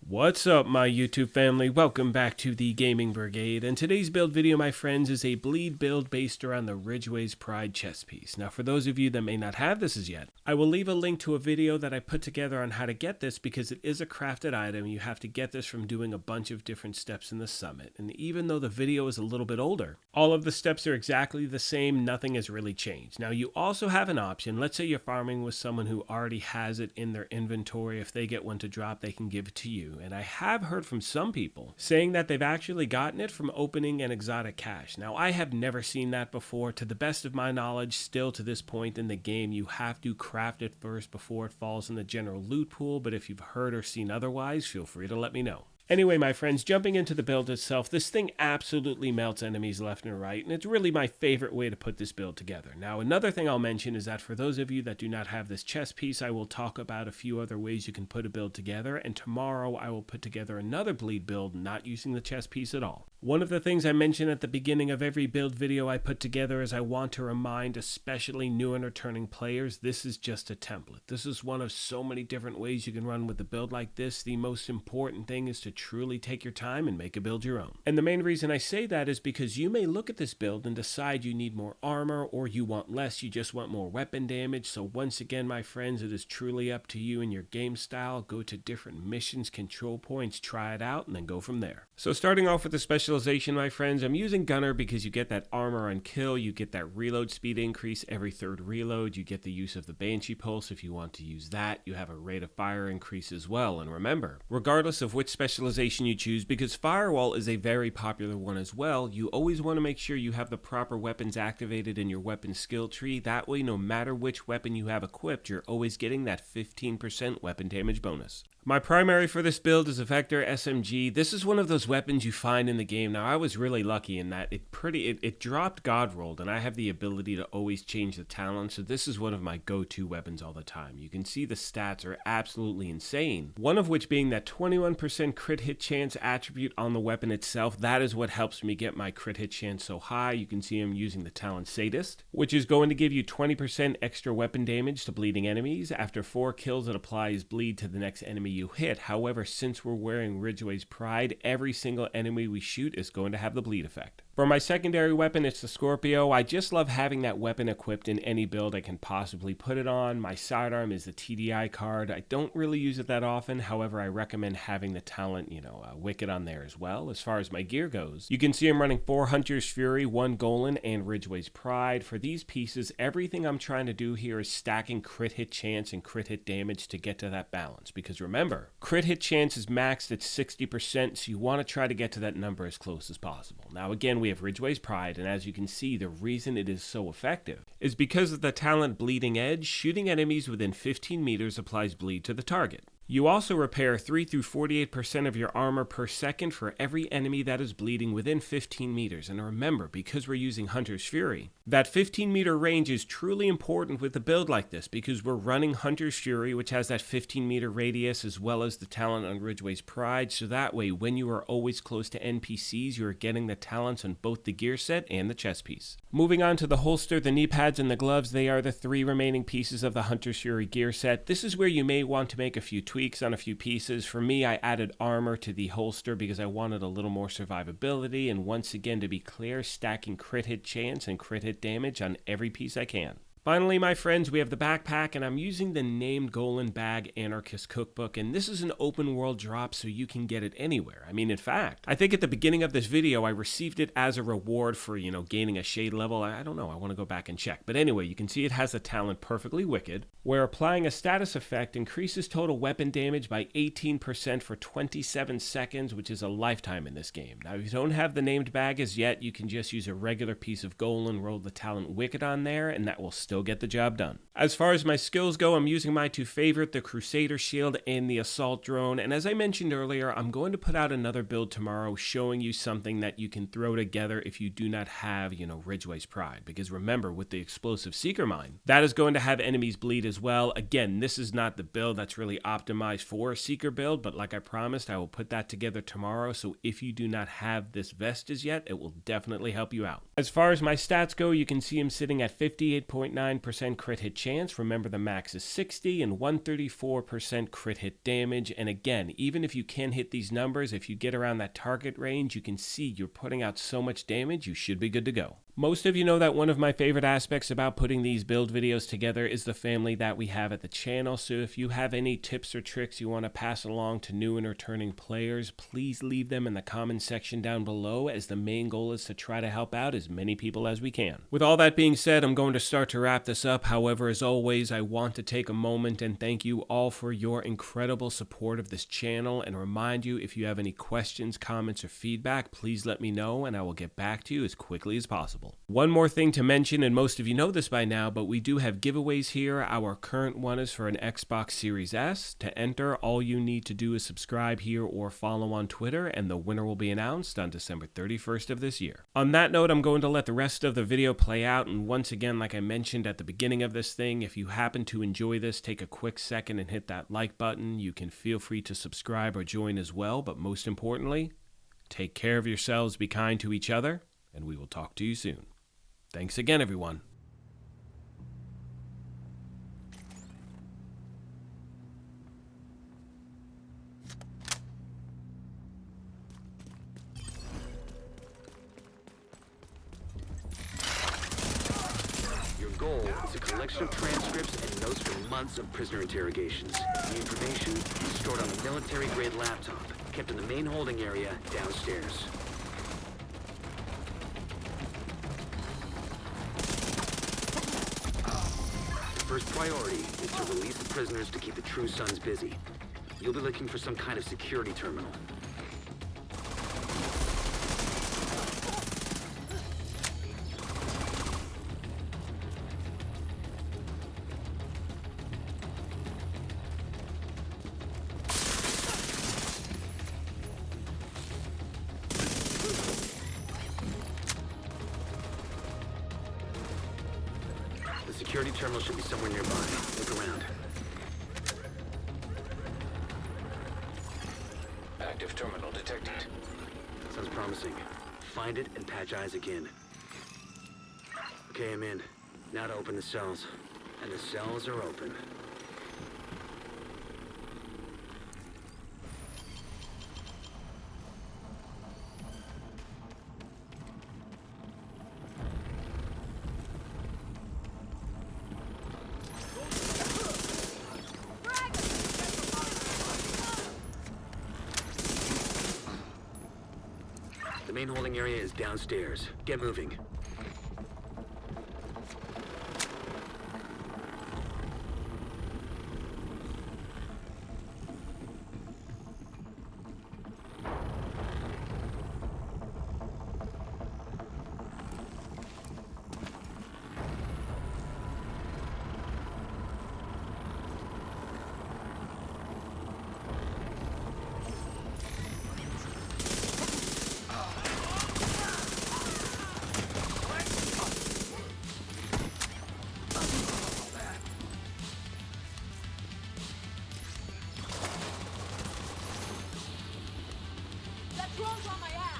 What's up, my YouTube family? Welcome back to the Gaming Brigade, and today's build video, my friends, is a bleed build based around the Ridgeway'S Pride chest piece. Now, for those of you that may not have this as yet, I will leave a link to a video that I put together on how to get this because it is a crafted item. You have to get this from doing a bunch of different steps in the summit, and even though the video is a little bit older, all of the steps are exactly the same. Nothing has really changed. Now, you also have an option. Let's say you're farming with someone who already has it in their inventory. If they get one to drop, they can give it to you. And I have heard from some people saying that they've actually gotten it from opening an exotic cache. Now, I have never seen that before. To the best of my knowledge, still to this point in the game, you have to craft it first before it falls in the general loot pool. But if you've heard or seen otherwise, feel free to let me know. Anyway, my friends, jumping into the build itself, this thing absolutely melts enemies left and right, and it's really my favorite way to put this build together. Now, another thing I'll mention is that for those of you that do not have this chest piece, I will talk about a few other ways you can put a build together, and tomorrow I will put together another bleed build not using the chest piece at all. One of the things I mention at the beginning of every build video I put together is I want to remind especially new and returning players, this is just a template. This is one of so many different ways you can run with a build like this. The most important thing is to truly take your time and make a build your own. And the main reason I say that is because you may look at this build and decide you need more armor or you want less, you just want more weapon damage. So once again, my friends, it is truly up to you and your game style. Go to different missions, control points, try it out, and then go from there. So starting off with the specialization, my friends, I'm using Gunner because you get that armor on kill, you get that reload speed increase every third reload, you get the use of the Banshee Pulse if you want to use that, you have a rate of fire increase as well. And remember, regardless of which specialization you choose, because Firewall is a very popular one as well, you always want to make sure you have the proper weapons activated in your weapon skill tree. That way, no matter which weapon you have equipped, you're always getting that 15% weapon damage bonus. My primary for this build is a Vector SMG. This is one of those weapons you find in the game. Now, I was really lucky in that it dropped God rolled, and I have the ability to always change the talent, so this is one of my go-to weapons all the time. You can see the stats are absolutely insane, one of which being that 21% crit hit chance attribute on the weapon itself. That is what helps me get my crit hit chance so high. You can see I'm using the talent Sadist, which is going to give you 20% extra weapon damage to bleeding enemies. After 4 kills, it applies bleed to the next enemy you hit. However, since we're wearing Ridgeway'S Pride, every single enemy we shoot is going to have the bleed effect. For my secondary weapon, it's the Scorpio. I just love having that weapon equipped in any build I can possibly put it on. My sidearm is the TDI card. I don't really use it that often. However, I recommend having the talent, Wicked on there as well. As far as my gear goes, you can see I'm running 4 Hunter's Fury, 1 Golan, and Ridgeway'S Pride. For these pieces, everything I'm trying to do here is stacking crit hit chance and crit hit damage to get to that balance. Because remember, crit hit chance is maxed at 60%, so you want to try to get to that number as close as possible. Now again, we have Ridgeway'S Pride, and as you can see, the reason it is so effective is because of the talent Bleeding Edge. Shooting enemies within 15 meters applies bleed to the target. You also repair 3 through 48% of your armor per second for every enemy that is bleeding within 15 meters. And remember, because we're using Hunter's Fury, that 15 meter range is truly important with a build like this because we're running Hunter's Fury, which has that 15 meter radius as well as the talent on Ridgeway'S Pride. So that way, when you are always close to NPCs, you are getting the talents on both the gear set and the chest piece. Moving on to the holster, the knee pads, and the gloves, they are the 3 remaining pieces of the Hunter's Fury gear set. This is where you may want to make a few tweaks on a few pieces. For me, I added armor to the holster because I wanted a little more survivability, and once again, to be clear, stacking crit hit chance and crit hit damage on every piece I can. Finally, my friends, we have the backpack, and I'm using the named Golan Bag Anarchist Cookbook, and this is an open world drop so you can get it anywhere. I mean, in fact, I think at the beginning of this video, I received it as a reward for, gaining a shade level. I don't know, I want to go back and check. But anyway, you can see it has the talent Perfectly Wicked, where applying a status effect increases total weapon damage by 18% for 27 seconds, which is a lifetime in this game. Now, if you don't have the named bag as yet, you can just use a regular piece of Golan, roll the talent Wicked on there, and that will still get the job done. As far as my skills go, I'm using my 2 favorite, the Crusader Shield and the Assault Drone, and as I mentioned earlier, I'm going to put out another build tomorrow showing you something that you can throw together if you do not have, Ridgeway'S Pride, because remember, with the Explosive Seeker Mine, that is going to have enemies bleed as well. Again, this is not the build that's really optimized for a Seeker build, but like I promised, I will put that together tomorrow, so if you do not have this vest as yet, it will definitely help you out. As far as my stats go, you can see I'm sitting at 58.9 99% crit hit chance. Remember, the max is 60 and 134% crit hit damage. And again, even if you can hit these numbers, if you get around that target range, you can see you're putting out so much damage, you should be good to go. Most of you know that one of my favorite aspects about putting these build videos together is the family that we have at the channel. So if you have any tips or tricks you want to pass along to new and returning players, please leave them in the comment section down below, as the main goal is to try to help out as many people as we can. With all that being said, I'm going to start to wrap this up. However, as always, I want to take a moment and thank you all for your incredible support of this channel, and remind you, if you have any questions, comments, or feedback, please let me know and I will get back to you as quickly as possible. One more thing to mention, and most of you know this by now, but we do have giveaways here. Our current one is for an Xbox Series S. To enter, all you need to do is subscribe here or follow on Twitter, and the winner will be announced on December 31st of this year. On that note, I'm going to let the rest of the video play out, and once again, like I mentioned at the beginning of this thing, if you happen to enjoy this, take a quick second and hit that like button. You can feel free to subscribe or join as well, but most importantly, take care of yourselves, be kind to each other, and we will talk to you soon. Thanks again, everyone. Your goal is a collection of transcripts and notes from months of prisoner interrogations. The information is stored on a military-grade laptop, kept in the main holding area downstairs. First priority is to release the prisoners to keep the True Sons busy. You'll be looking for some kind of security terminal. The security terminal should be somewhere nearby. Look around. Active terminal detected. Sounds promising. Find it and patch eyes again. Okay, I'm in. Now to open the cells. And the cells are open. The main holding area is downstairs. Get moving. That drone's on my ass!